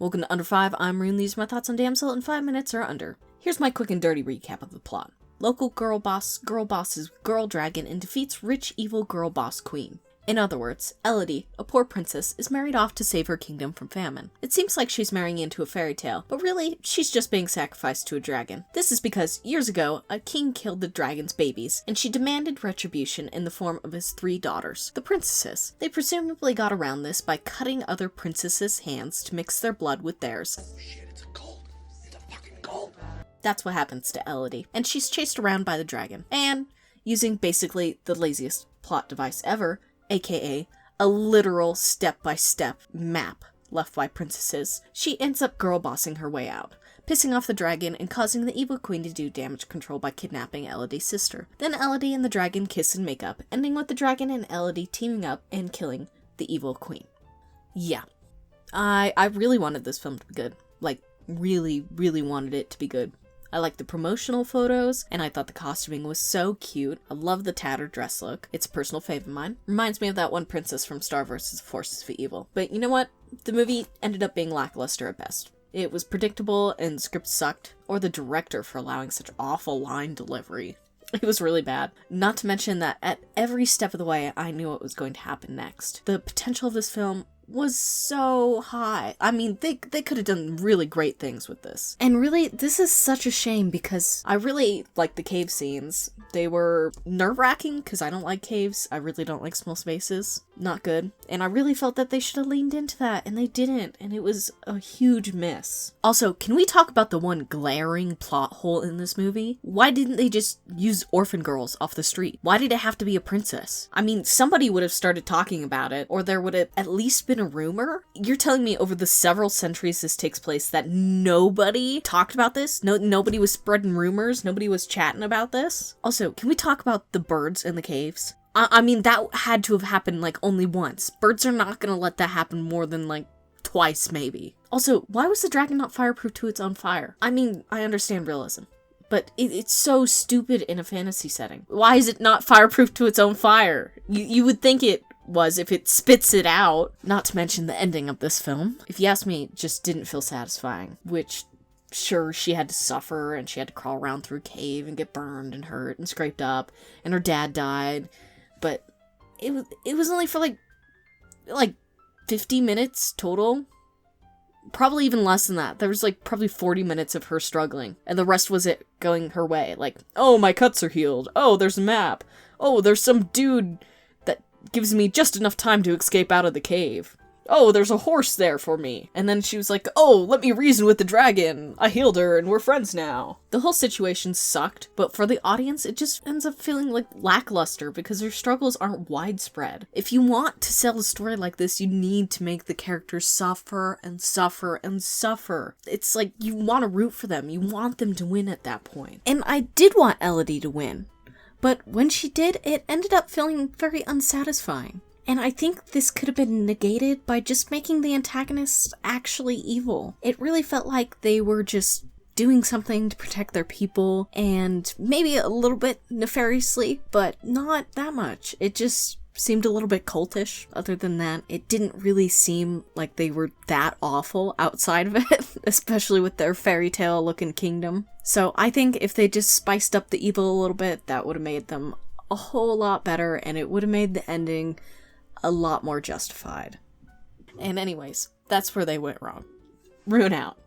Welcome to Under 5, I'm Rune, these are my thoughts on Damsel in 5 minutes or under. Here's my quick and dirty recap of the plot. Local girl bosses girl dragon and defeats rich evil girl boss queen. In other words, Elodie, a poor princess, is married off to save her kingdom from famine. It seems like she's marrying into a fairy tale, but really, she's just being sacrificed to a dragon. This is because, years ago, a king killed the dragon's babies, and she demanded retribution in the form of his 3 daughters, the princesses. They presumably got around this by cutting other princesses' hands to mix their blood with theirs. Oh shit, it's a cult. It's a fucking cult. That's what happens to Elodie, and she's chased around by the dragon. And, using basically the laziest plot device ever, aka a literal step-by-step map left by princesses, she ends up girl-bossing her way out, pissing off the dragon and causing the evil queen to do damage control by kidnapping Elodie's sister. Then Elodie and the dragon kiss and make up, ending with the dragon and Elodie teaming up and killing the evil queen. Yeah. I really wanted this film to be good. Like, really, really wanted it to be good. I liked the promotional photos, and I thought the costuming was so cute. I love the tattered dress look. It's a personal fave of mine. Reminds me of that one princess from Star vs. Forces of Evil. But you know what? The movie ended up being lackluster at best. It was predictable, and the script sucked, or the director for allowing such awful line delivery. It was really bad. Not to mention that at every step of the way, I knew what was going to happen next. The potential of this film was so high. I mean, they could have done really great things with this. And really, this is such a shame because I really like the cave scenes. They were nerve-wracking because I don't like caves. I really don't like small spaces. Not good. And I really felt that they should have leaned into that, and they didn't, and it was a huge miss. Also, can we talk about the one glaring plot hole in this movie? Why didn't they just use orphan girls off the street? Why did it have to be a princess? I mean, somebody would have started talking about it, or there would have at least been a rumor? You're telling me over the several centuries this takes place that nobody talked about this? Nobody was spreading rumors? Nobody was chatting about this? Also, can we talk about the birds in the caves? I mean, that had to have happened, like, only once. Birds are not gonna let that happen more than, like, twice, maybe. Also, why was the dragon not fireproof to its own fire? I mean, I understand realism, but it's so stupid in a fantasy setting. Why is it not fireproof to its own fire? You would think it was if it spits it out. Not to mention the ending of this film. If you ask me, it just didn't feel satisfying, which... Sure, she had to suffer, and she had to crawl around through a cave and get burned and hurt and scraped up, and her dad died, but it was only for like 50 minutes total. Probably even less than that. There was like probably 40 minutes of her struggling, and the rest was it going her way. Like, oh, my cuts are healed. Oh, there's a map. Oh, there's some dude that gives me just enough time to escape out of the cave. Oh, there's a horse there for me. And then she was like, oh, let me reason with the dragon. I healed her and we're friends now. The whole situation sucked, but for the audience, it just ends up feeling like lackluster because their struggles aren't widespread. If you want to sell a story like this, you need to make the characters suffer and suffer and suffer. It's like you want to root for them. You want them to win at that point. And I did want Elodie to win, but when she did, it ended up feeling very unsatisfying. And I think this could have been negated by just making the antagonists actually evil. It really felt like they were just doing something to protect their people, and maybe a little bit nefariously, but not that much. It just seemed a little bit cultish. Other than that, it didn't really seem like they were that awful outside of it, especially with their fairy tale looking kingdom. So I think if they just spiced up the evil a little bit, that would have made them a whole lot better, and it would have made the ending a lot more justified. And anyways, that's where they went wrong. Rune out.